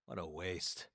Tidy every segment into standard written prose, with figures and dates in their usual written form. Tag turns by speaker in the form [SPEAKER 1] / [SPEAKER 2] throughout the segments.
[SPEAKER 1] What a waste.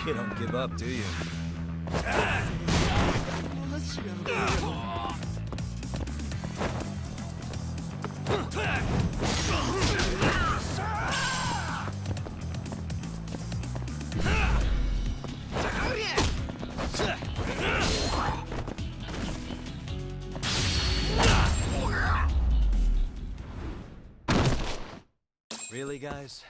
[SPEAKER 1] You don't give up, do you? Really, guys?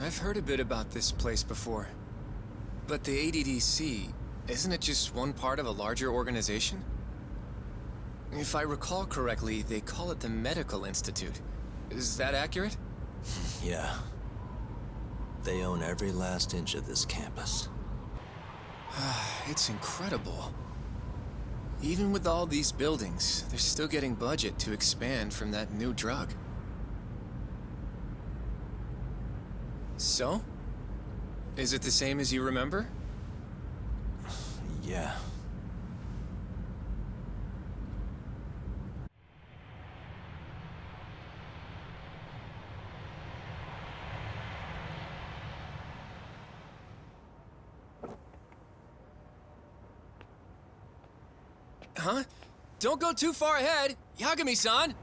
[SPEAKER 2] I've heard a bit about this place before. But the ADDC, isn't it just one part of a larger organization? If I recall correctly, they call it the Medical Institute. Is that accurate?
[SPEAKER 1] Yeah. They own every last inch of this campus.
[SPEAKER 2] It's incredible. Even with all these buildings, they're still getting budget to expand from that new drug. So? Is it the same as you remember?
[SPEAKER 1] Yeah.
[SPEAKER 2] Huh? Don't go too far ahead! Yagami-san!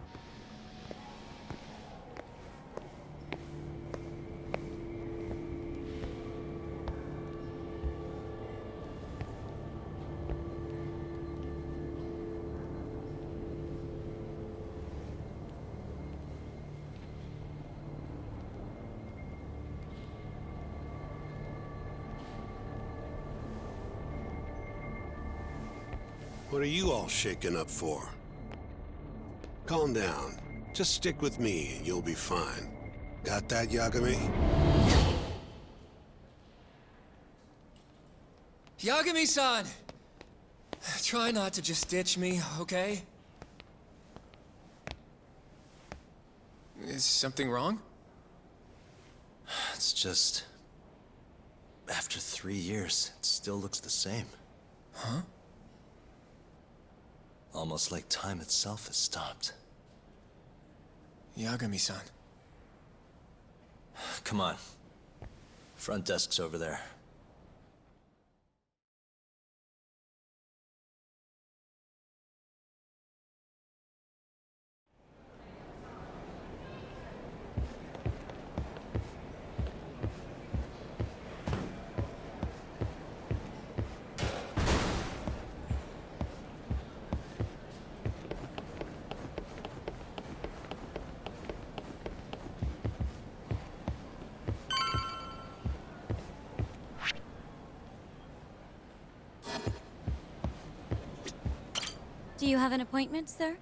[SPEAKER 3] What are you all shaken up for? Calm down. Just stick with me and you'll be fine. Got that, Yagami?
[SPEAKER 2] Yagami-san! Try not to just ditch me, okay? Is something wrong?
[SPEAKER 1] just... After 3 years, it still looks the same.
[SPEAKER 2] Huh?
[SPEAKER 1] Almost like time itself has stopped.
[SPEAKER 2] Yagami-san.
[SPEAKER 1] Come on. Front desk's over there.
[SPEAKER 4] Do you have an appointment, sir?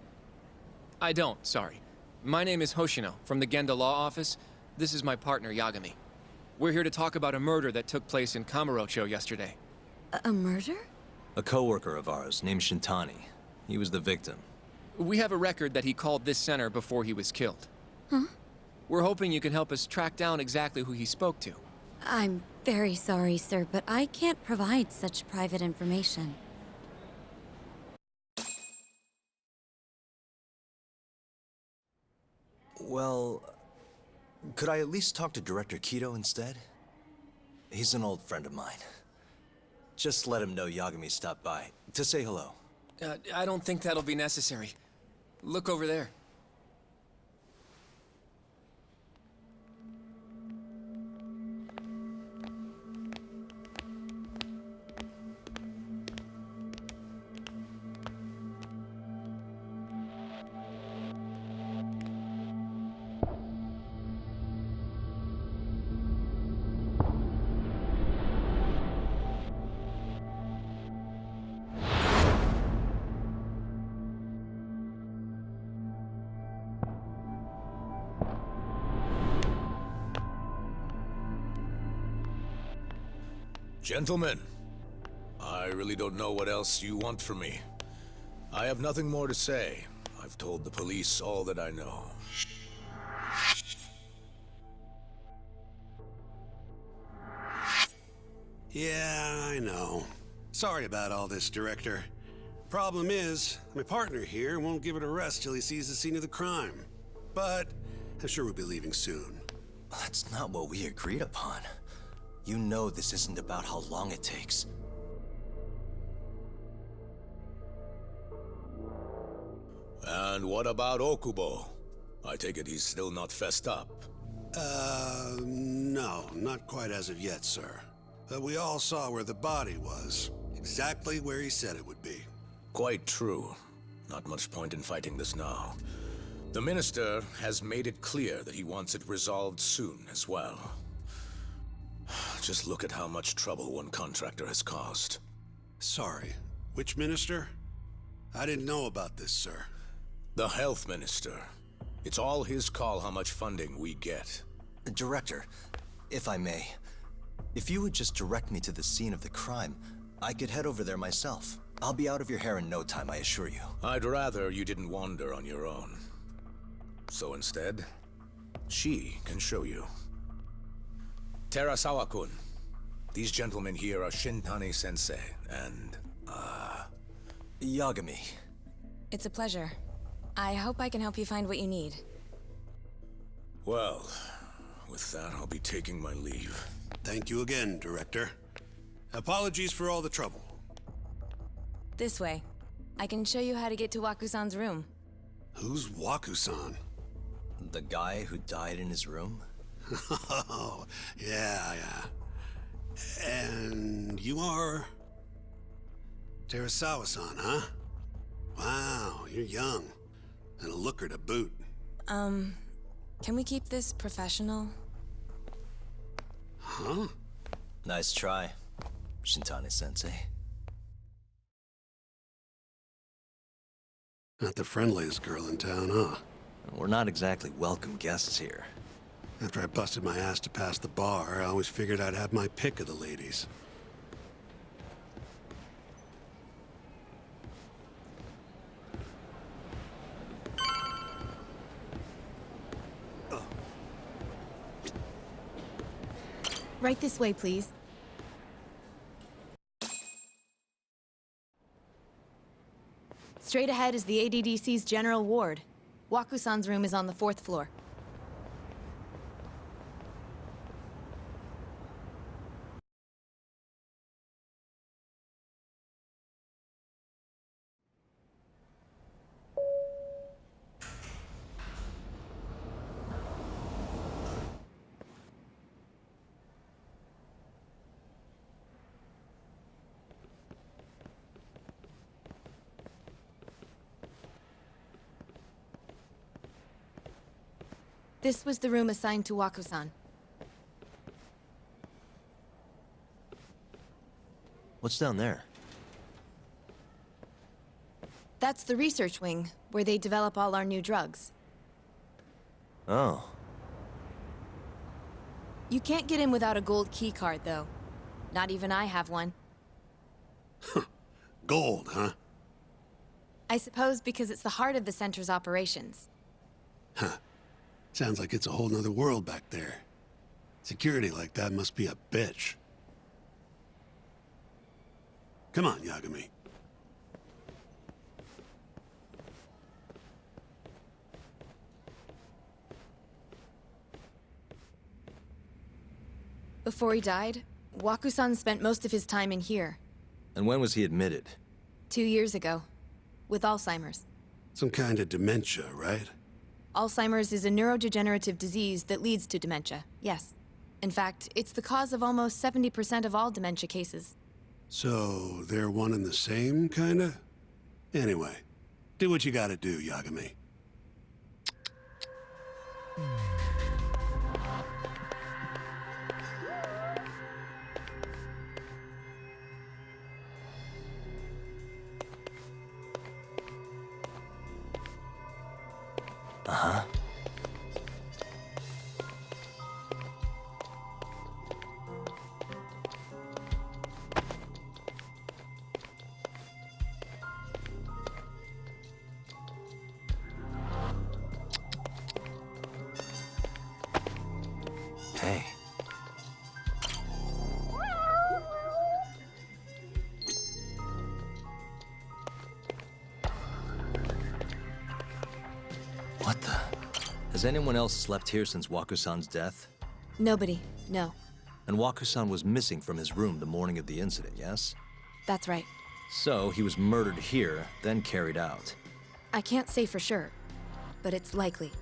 [SPEAKER 2] I don't, sorry. My name is Hoshino, from the Genda Law Office. This is my partner, Yagami. We're here to talk about a murder that took place in Kamurocho yesterday.
[SPEAKER 4] A murder?
[SPEAKER 1] A coworker of ours named Shintani. He was the victim.
[SPEAKER 2] We have a record that he called this center before he was killed.
[SPEAKER 4] Huh?
[SPEAKER 2] We're hoping you can help us track down exactly who he spoke to.
[SPEAKER 4] I'm very sorry, sir, but I can't provide such private information.
[SPEAKER 1] Well, could I at least talk to Director Kido instead? He's an old friend of mine. Just let him know Yagami stopped by, to say hello.
[SPEAKER 2] I don't think that'll be necessary. Look over there.
[SPEAKER 5] Gentlemen, I really don't know what else you want from me. I have nothing more to say. I've told the police all that I know.
[SPEAKER 3] Yeah, I know. Sorry about all this, Director. Problem is, my partner here won't give it a rest till he sees the scene of the crime. But I'm sure we'll be leaving soon.
[SPEAKER 1] That's not what we agreed upon. You know this isn't about how long it takes.
[SPEAKER 5] And what about Okubo? I take it he's still not fessed up.
[SPEAKER 3] No, not quite as of yet, sir. But we all saw where the body was. Exactly where he said it would be.
[SPEAKER 5] Quite true. Not much point in fighting this now. The Minister has made it clear that he wants it resolved soon as well. Just look at how much trouble one contractor has caused.
[SPEAKER 3] Sorry, which minister? I didn't know about this, sir.
[SPEAKER 5] The Health Minister. It's all his call how much funding we get.
[SPEAKER 1] Director, if I may, if you would just direct me to the scene of the crime, I could head over there myself. I'll be out of your hair in no time, I assure you.
[SPEAKER 5] I'd rather you didn't wander on your own. So instead, she can show you. Terasawa-kun, these gentlemen here are Shintani-sensei and,
[SPEAKER 1] Yagami.
[SPEAKER 6] It's a pleasure. I hope I can help you find what you need.
[SPEAKER 5] Well, with that, I'll be taking my leave.
[SPEAKER 3] Thank you again, Director. Apologies for all the trouble.
[SPEAKER 6] This way. I can show you how to get to Waku-san's room.
[SPEAKER 3] Who's Waku-san?
[SPEAKER 1] The guy who died in his room?
[SPEAKER 3] Oh, yeah. And you are... Terasawa-san, huh? Wow, you're young. And a looker to boot.
[SPEAKER 6] Can we keep this professional?
[SPEAKER 3] Huh?
[SPEAKER 1] Nice try, Shintani-sensei.
[SPEAKER 3] Not the friendliest girl in town, huh?
[SPEAKER 1] We're not exactly welcome guests here.
[SPEAKER 3] After I busted my ass to pass the bar, I always figured I'd have my pick of the ladies.
[SPEAKER 6] Right this way, please. Straight ahead is the ADDC's general ward. Waku-san's room is on the 4th floor. This was the room assigned to Waku-san.
[SPEAKER 1] What's down there?
[SPEAKER 6] That's the research wing, where they develop all our new drugs.
[SPEAKER 1] Oh.
[SPEAKER 6] You can't get in without a gold key card, though. Not even I have one.
[SPEAKER 3] Gold, huh?
[SPEAKER 6] I suppose because it's the heart of the center's operations.
[SPEAKER 3] Huh. Sounds like it's a whole nother world back there. Security like that must be a bitch. Come on, Yagami.
[SPEAKER 6] Before he died, Waku-san spent most of his time in here.
[SPEAKER 1] And when was he admitted?
[SPEAKER 6] 2 years ago. With Alzheimer's.
[SPEAKER 3] Some kind of dementia, right?
[SPEAKER 6] Alzheimer's is a neurodegenerative disease that leads to dementia, yes. In fact, it's the cause of almost 70% of all dementia cases.
[SPEAKER 3] So, they're one and the same, kinda? Anyway, do what you gotta do, Yagami.
[SPEAKER 1] Uh-huh. Hey. What the? Has anyone else slept here since Waku-san's death?
[SPEAKER 6] Nobody, no.
[SPEAKER 1] And Waku-san was missing from his room the morning of the incident, yes?
[SPEAKER 6] That's right.
[SPEAKER 1] So he was murdered here, then carried out.
[SPEAKER 6] I can't say for sure, but it's likely.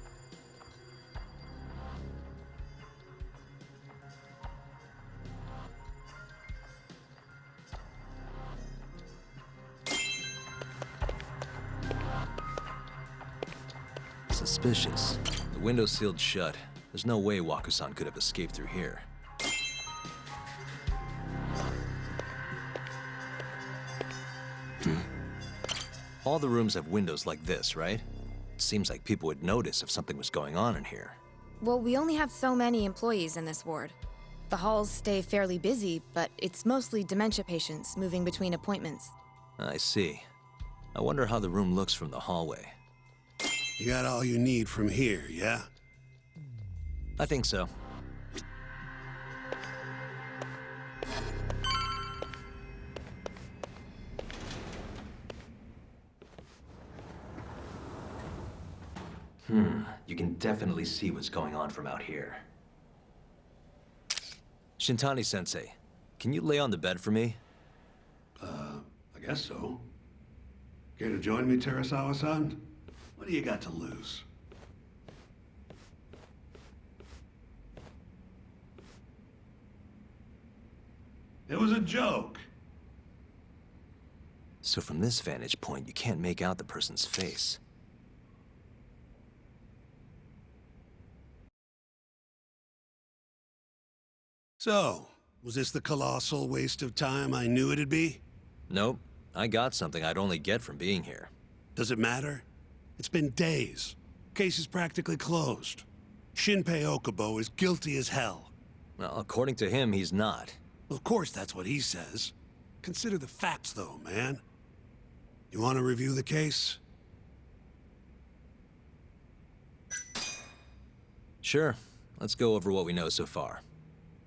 [SPEAKER 1] Suspicious. The window's sealed shut. There's no way Waku-san could have escaped through here. All the rooms have windows like this, right? It seems like people would notice if something was going on in here.
[SPEAKER 6] Well, we only have so many employees in this ward. The halls stay fairly busy, but it's mostly dementia patients moving between appointments.
[SPEAKER 1] I see. I wonder how the room looks from the hallway.
[SPEAKER 3] You got all you need from here, yeah?
[SPEAKER 1] I think so. You can definitely see what's going on from out here. Shintani-sensei, can you lay on the bed for me?
[SPEAKER 3] I guess so. Care to join me, Terasawa-san? What do you got to lose? It was a joke.
[SPEAKER 1] So from this vantage point, you can't make out the person's face.
[SPEAKER 3] So, was this the colossal waste of time I knew it'd be?
[SPEAKER 1] Nope. I got something I'd only get from being here.
[SPEAKER 3] Does it matter? It's been days. Case is practically closed. Shinpei Okubo is guilty as hell.
[SPEAKER 1] Well, according to him, he's not.
[SPEAKER 3] Well, of course that's what he says. Consider the facts, though, man. You want to review the case?
[SPEAKER 1] Sure. Let's go over what we know so far.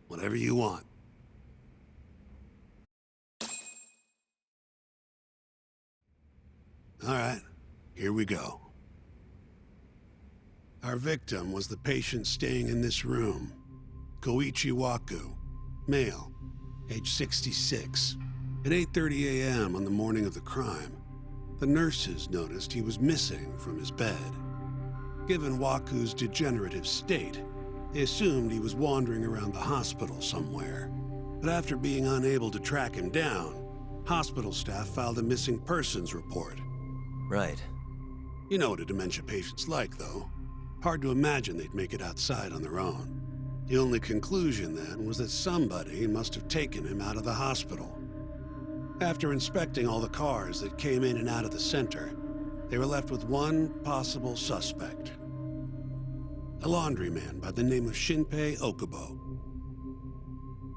[SPEAKER 3] Whatever you want. All right, here we go. Our victim was the patient staying in this room. Koichi Waku, male, age 66. At 8:30 a.m. on the morning of the crime, the nurses noticed he was missing from his bed. Given Waku's degenerative state, they assumed he was wandering around the hospital somewhere. But after being unable to track him down, hospital staff filed a missing persons report.
[SPEAKER 1] Right.
[SPEAKER 3] You know what a dementia patient's like, though. Hard to imagine they'd make it outside on their own. The only conclusion then was that somebody must have taken him out of the hospital. After inspecting all the cars that came in and out of the center, they were left with one possible suspect. A laundryman by the name of Shinpei Okubo.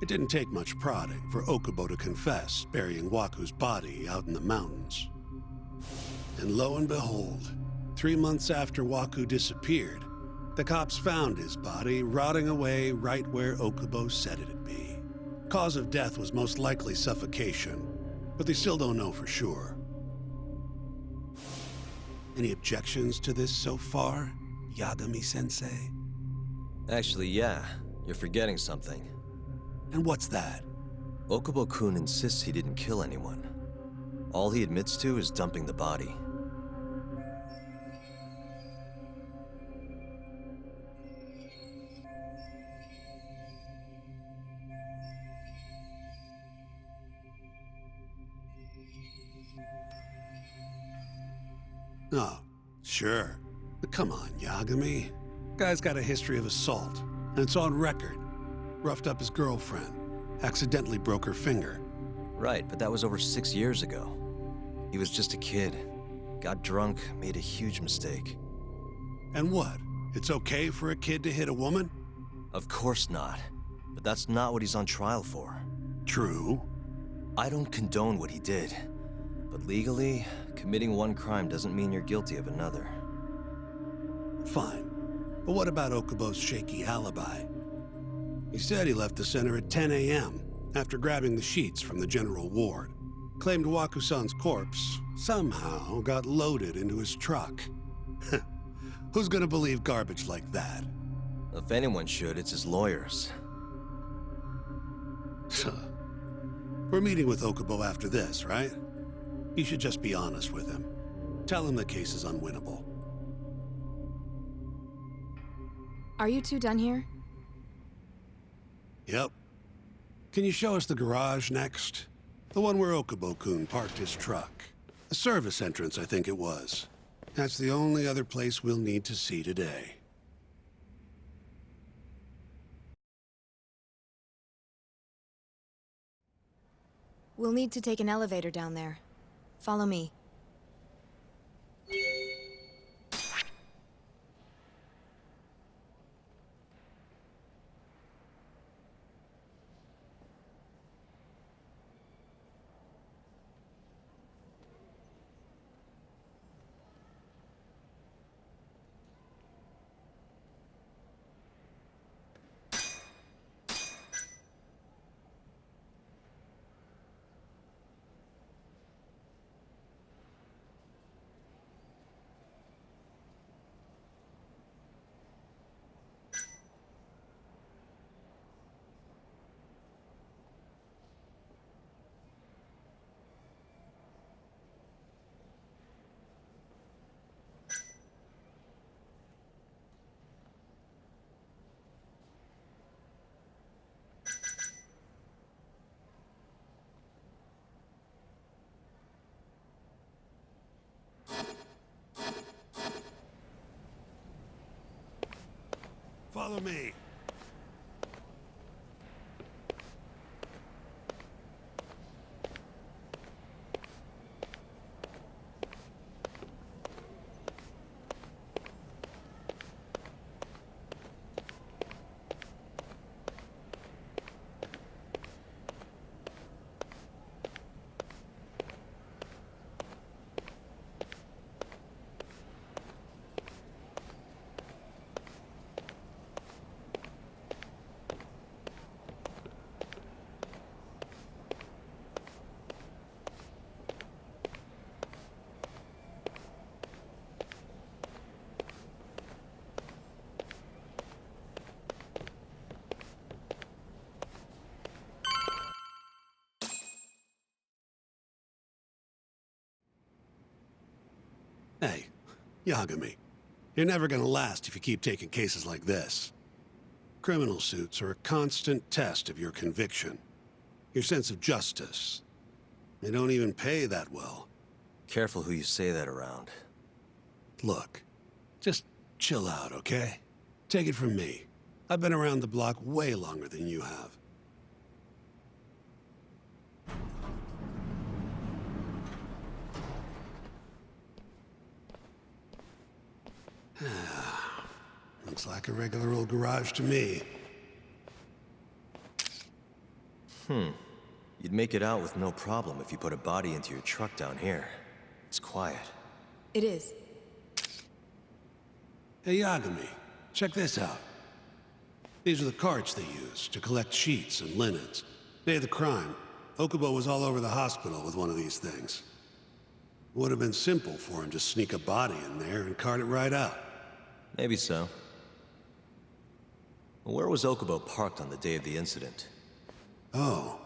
[SPEAKER 3] It didn't take much prodding for Okubo to confess burying Waku's body out in the mountains. And lo and behold, 3 months after Waku disappeared, the cops found his body rotting away right where Okubo said it'd be. Cause of death was most likely suffocation, but they still don't know for sure. Any objections to this so far, Yagami-sensei?
[SPEAKER 1] Actually, yeah. You're forgetting something.
[SPEAKER 3] And what's that?
[SPEAKER 1] Okubo-kun insists he didn't kill anyone. All he admits to is dumping the body.
[SPEAKER 3] Oh, sure. But come on, Yagami. Guy's got a history of assault, and it's on record. Roughed up his girlfriend, accidentally broke her finger.
[SPEAKER 1] Right, but that was over 6 years ago. He was just a kid. Got drunk, made a huge mistake.
[SPEAKER 3] And what? It's okay for a kid to hit a woman?
[SPEAKER 1] Of course not. But that's not what he's on trial for.
[SPEAKER 3] True.
[SPEAKER 1] I don't condone what he did. But legally, committing one crime doesn't mean you're guilty of another.
[SPEAKER 3] Fine. But what about Okubo's shaky alibi? He said he left the center at 10 a.m. after grabbing the sheets from the general ward. Claimed Waku-san's corpse somehow got loaded into his truck. Who's gonna believe garbage like that?
[SPEAKER 1] If anyone should, it's his lawyers.
[SPEAKER 3] We're meeting with Okubo after this, right? You should just be honest with him. Tell him the case is unwinnable.
[SPEAKER 6] Are you two done here?
[SPEAKER 3] Yep. Can you show us the garage next? The one where Okubo-kun parked his truck. The service entrance, I think it was. That's the only other place we'll need to see today.
[SPEAKER 6] We'll need to take an elevator down there. Follow me.
[SPEAKER 3] Follow me. Hey, Yagami, you're never gonna last if you keep taking cases like this. Criminal suits are a constant test of your conviction, your sense of justice. They don't even pay that well.
[SPEAKER 1] Careful who you say that around.
[SPEAKER 3] Look, just chill out, okay? Take it from me. I've been around the block way longer than you have. Looks like a regular old garage to me.
[SPEAKER 1] You'd make it out with no problem if you put a body into your truck down here. It's quiet.
[SPEAKER 6] It is.
[SPEAKER 3] Hey, Yagami, check this out. These are the carts they use to collect sheets and linens. Day of the crime, Okubo was all over the hospital with one of these things. Would have been simple for him to sneak a body in there and cart it right out.
[SPEAKER 1] Maybe so. Where was Okubo parked on the day of the incident?
[SPEAKER 3] Oh,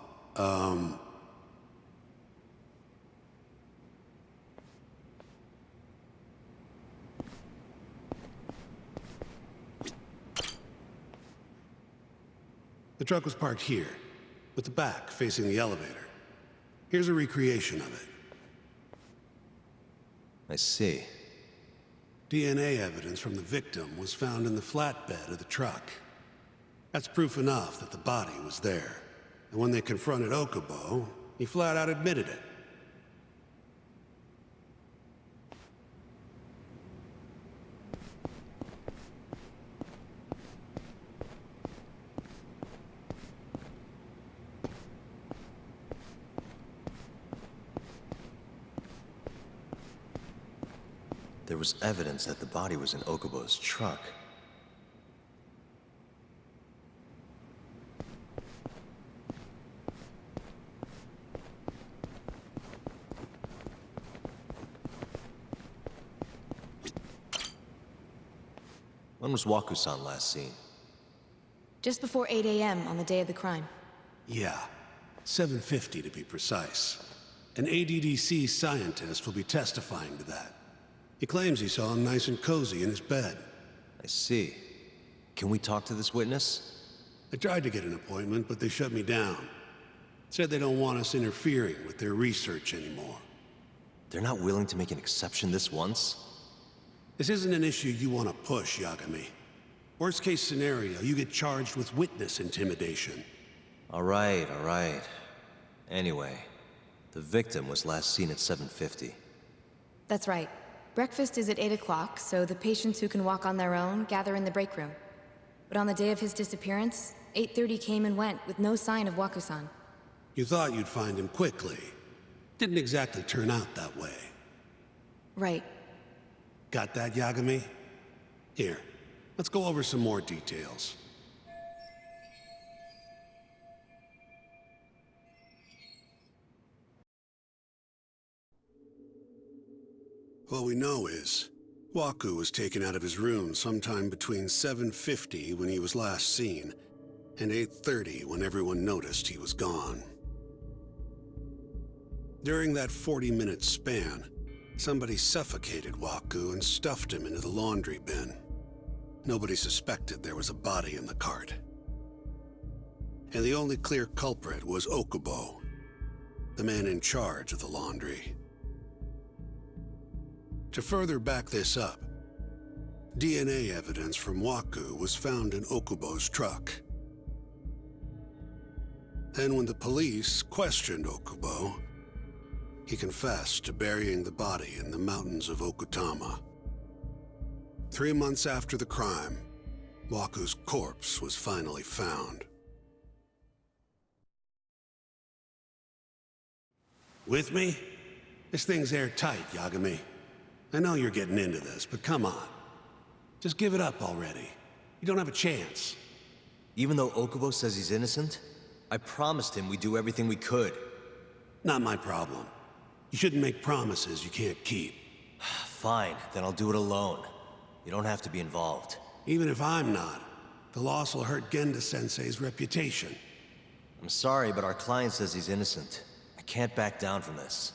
[SPEAKER 3] the truck was parked here, with the back facing the elevator. Here's a recreation of it.
[SPEAKER 1] I see.
[SPEAKER 3] DNA evidence from the victim was found in the flatbed of the truck. That's proof enough that the body was there. And when they confronted Okubo, he flat out admitted it.
[SPEAKER 1] There was evidence that the body was in Okubo's truck. When was Waku-san last seen?
[SPEAKER 6] Just before 8 a.m. on the day of the crime.
[SPEAKER 3] Yeah, 7:50 to be precise. An ADDC scientist will be testifying to that. He claims he saw him nice and cozy in his bed.
[SPEAKER 1] I see. Can we talk to this witness?
[SPEAKER 3] I tried to get an appointment, but they shut me down. Said they don't want us interfering with their research anymore.
[SPEAKER 1] They're not willing to make an exception this once?
[SPEAKER 3] This isn't an issue you want to push, Yagami. Worst case scenario, you get charged with witness intimidation.
[SPEAKER 1] All right. Anyway, the victim was last seen at 7:50.
[SPEAKER 6] That's right. Breakfast is at 8 o'clock, so the patients who can walk on their own gather in the break room. But on the day of his disappearance, 8:30 came and went with no sign of Waku-san.
[SPEAKER 3] You thought you'd find him quickly. Didn't exactly turn out that way.
[SPEAKER 6] Right.
[SPEAKER 3] Got that, Yagami? Here, let's go over some more details. What we know is, Waku was taken out of his room sometime between 7:50 when he was last seen, and 8:30 when everyone noticed he was gone. During that 40-minute span, somebody suffocated Waku and stuffed him into the laundry bin. Nobody suspected there was a body in the cart. And the only clear culprit was Okubo, the man in charge of the laundry. To further back this up, DNA evidence from Waku was found in Okubo's truck. And when the police questioned Okubo, he confessed to burying the body in the mountains of Okutama. 3 months after the crime, Waku's corpse was finally found. With me? This thing's airtight, Yagami. I know you're getting into this, but come on. Just give it up already. You don't have a chance.
[SPEAKER 1] Even though Okubo says he's innocent, I promised him we'd do everything we could.
[SPEAKER 3] Not my problem. You shouldn't make promises you can't keep.
[SPEAKER 1] Fine, then I'll do it alone. You don't have to be involved.
[SPEAKER 3] Even if I'm not, the loss will hurt Genda-sensei's reputation.
[SPEAKER 1] I'm sorry, but our client says he's innocent. I can't back down from this.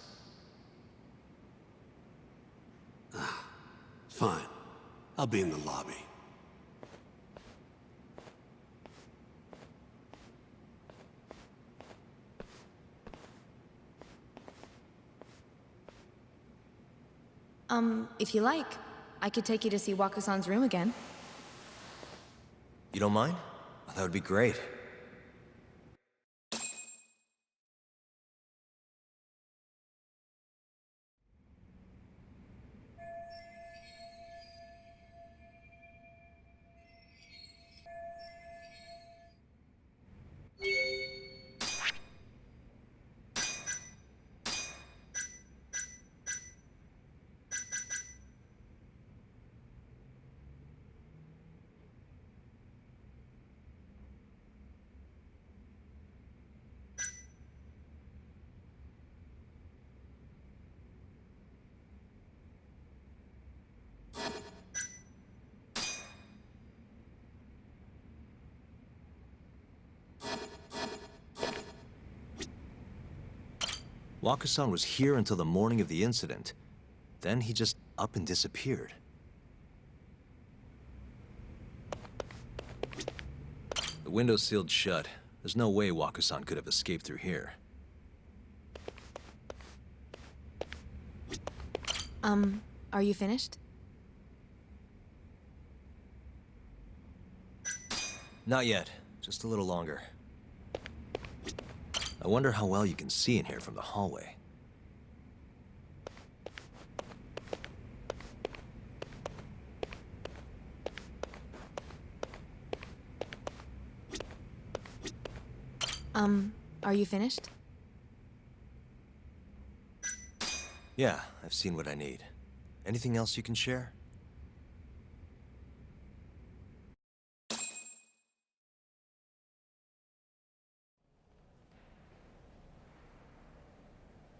[SPEAKER 3] Fine. I'll be in the lobby.
[SPEAKER 6] If you like, I could take you to see Wako-san's room again.
[SPEAKER 1] You don't mind? That would be great. Wako-san was here until the morning of the incident. Then he just up and disappeared. The window's sealed shut. There's no way Wako-san could have escaped through here.
[SPEAKER 6] Are you finished?
[SPEAKER 1] Not yet. Just a little longer. I wonder how well you can see in here from the hallway.
[SPEAKER 6] Are you finished?
[SPEAKER 1] Yeah, I've seen what I need. Anything else you can share?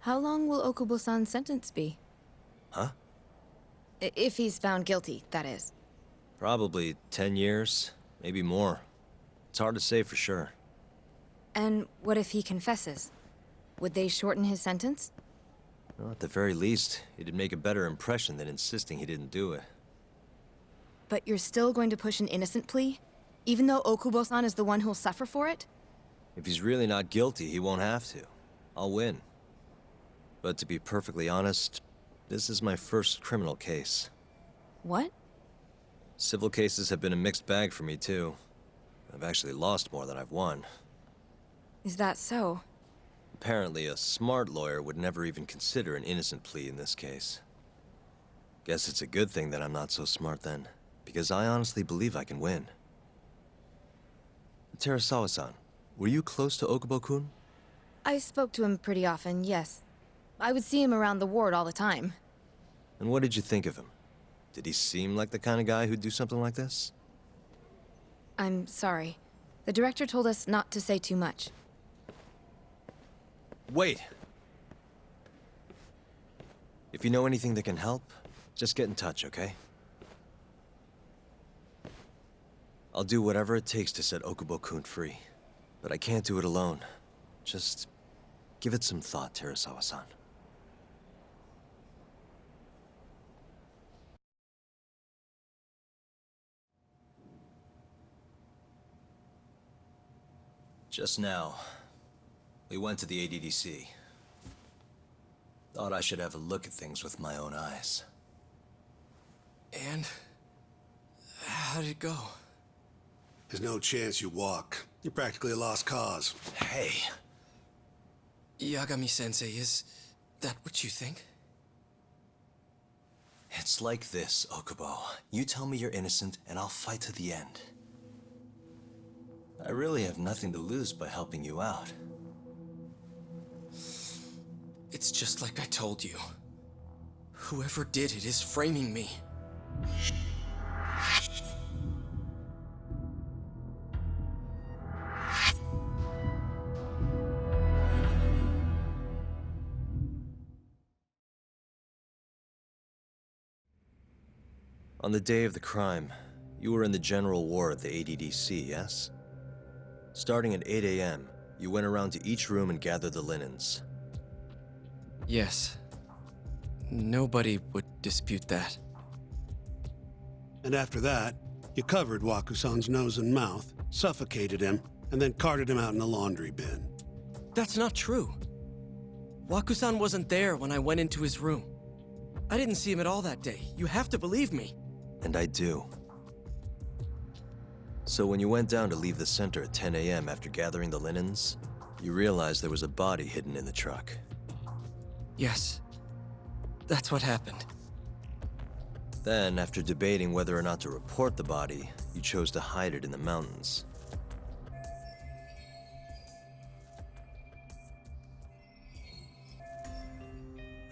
[SPEAKER 6] How long will Okubo-san's sentence be?
[SPEAKER 1] Huh?
[SPEAKER 6] If he's found guilty, that is.
[SPEAKER 1] Probably 10 years, maybe more. It's hard to say for sure.
[SPEAKER 6] And what if he confesses? Would they shorten his sentence?
[SPEAKER 1] Well, at the very least, it'd make a better impression than insisting he didn't do it.
[SPEAKER 6] But you're still going to push an innocent plea? Even though Okubo-san is the one who'll suffer for it?
[SPEAKER 1] If he's really not guilty, he won't have to. I'll win. But to be perfectly honest, this is my first criminal case.
[SPEAKER 6] What?
[SPEAKER 1] Civil cases have been a mixed bag for me, too. I've actually lost more than I've won.
[SPEAKER 6] Is that so?
[SPEAKER 1] Apparently, a smart lawyer would never even consider an innocent plea in this case. Guess it's a good thing that I'm not so smart then, because I honestly believe I can win. Terasawa-san, were you close to Okubo-kun?
[SPEAKER 6] I spoke to him pretty often, yes. I would see him around the ward all the time.
[SPEAKER 1] And what did you think of him? Did he seem like the kind of guy who'd do something like this?
[SPEAKER 6] I'm sorry. The director told us not to say too much.
[SPEAKER 1] Wait! If you know anything that can help, just get in touch, okay? I'll do whatever it takes to set Okubo-kun free. But I can't do it alone. Just give it some thought, Terasawa-san. Just now, we went to the ADDC. Thought I should have a look at things with my own eyes.
[SPEAKER 2] And how did it go?
[SPEAKER 3] There's no chance you walk. You're practically a lost cause.
[SPEAKER 1] Hey,
[SPEAKER 2] Yagami-sensei, is that what you think?
[SPEAKER 1] it's like this, Okubo. You tell me you're innocent, and I'll fight to the end. I really have nothing to lose by helping you out.
[SPEAKER 2] It's just like I told you. Whoever did it is framing me.
[SPEAKER 1] On the day of the crime, you were in the general ward at the ADDC, yes? Starting at 8 a.m., you went around to each room and gathered the linens.
[SPEAKER 2] Yes. Nobody would dispute that.
[SPEAKER 3] And after that, you covered Wakusan's nose and mouth, suffocated him, and then carted him out in the laundry bin.
[SPEAKER 7] That's not true. Wakusan wasn't there when I went into his room. I didn't see him at all that day. You have to believe me.
[SPEAKER 1] And I do. So when you went down to leave the center at 10 a.m. after gathering the linens, you realized there was a body hidden in the truck.
[SPEAKER 7] Yes. That's what happened.
[SPEAKER 1] Then, after debating whether or not to report the body, you chose to hide it in the mountains.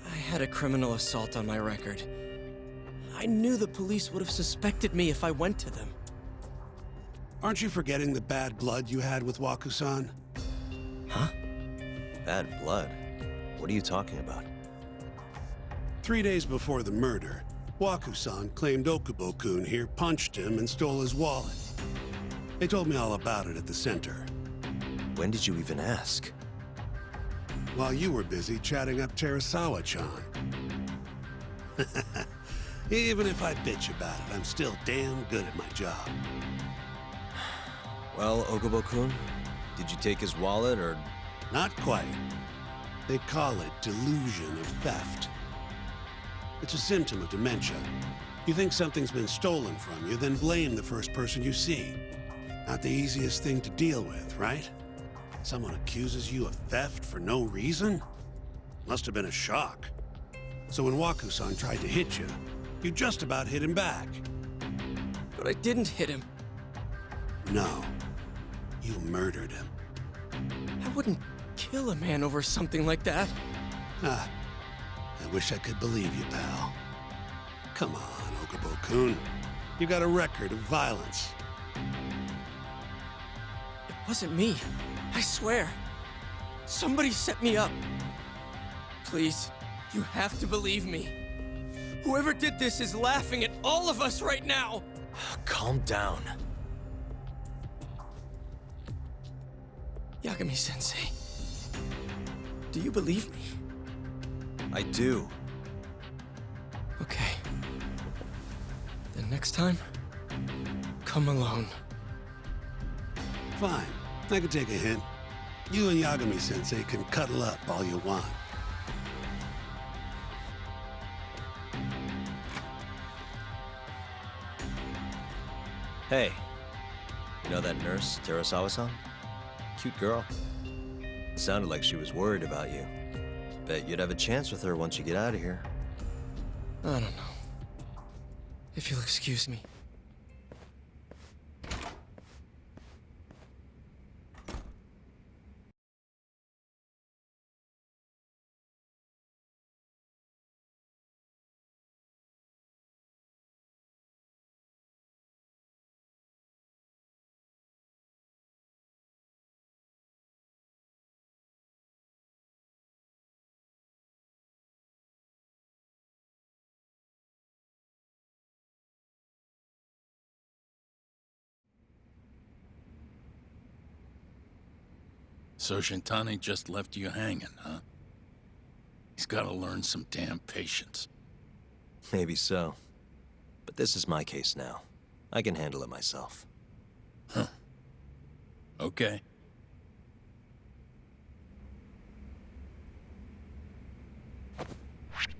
[SPEAKER 7] I had a criminal assault on my record. I knew the police would have suspected me if I went to them.
[SPEAKER 3] Aren't you forgetting the bad blood you had with Wakusan?
[SPEAKER 7] Huh?
[SPEAKER 1] Bad blood? What are you talking about?
[SPEAKER 3] 3 days before the murder, Wakusan claimed Okubo-kun here punched him and stole his wallet. They told me all about it at the center.
[SPEAKER 1] When did you even ask?
[SPEAKER 3] While you were busy chatting up Terasawa-chan. Even if I bitch about it, I'm still damn good at my job.
[SPEAKER 1] Well, Okubo-kun, did you take his wallet or...
[SPEAKER 3] Not quite. They call it delusion of theft. It's a symptom of dementia. You think something's been stolen from you, then blame the first person you see. Not the easiest thing to deal with, right? Someone accuses you of theft for no reason? Must have been a shock. So when Wakusan tried to hit you, you just about hit him back.
[SPEAKER 7] But I didn't hit him.
[SPEAKER 3] No. You murdered him.
[SPEAKER 7] I wouldn't kill a man over something like that.
[SPEAKER 3] Ah, I wish I could believe you, pal. Come on, Okubo-kun. You got a record of violence.
[SPEAKER 7] It wasn't me. I swear. Somebody set me up. Please, you have to believe me. Whoever did this is laughing at all of us right now.
[SPEAKER 1] Calm down.
[SPEAKER 7] Yagami-sensei, do you believe me?
[SPEAKER 1] I do.
[SPEAKER 7] Okay. Then next time, come alone.
[SPEAKER 3] Fine. I can take a hint. You and Yagami-sensei can cuddle up all you want.
[SPEAKER 1] Hey, you know that nurse, Terasawa-san? Cute girl. Sounded like she was worried about you. Bet you'd have a chance with her once you get out of here.
[SPEAKER 7] I don't know. If you'll excuse me.
[SPEAKER 8] So Shintani just left you hanging, huh? He's gotta learn some damn patience.
[SPEAKER 1] Maybe so. But this is my case now. I can handle it myself.
[SPEAKER 8] Okay.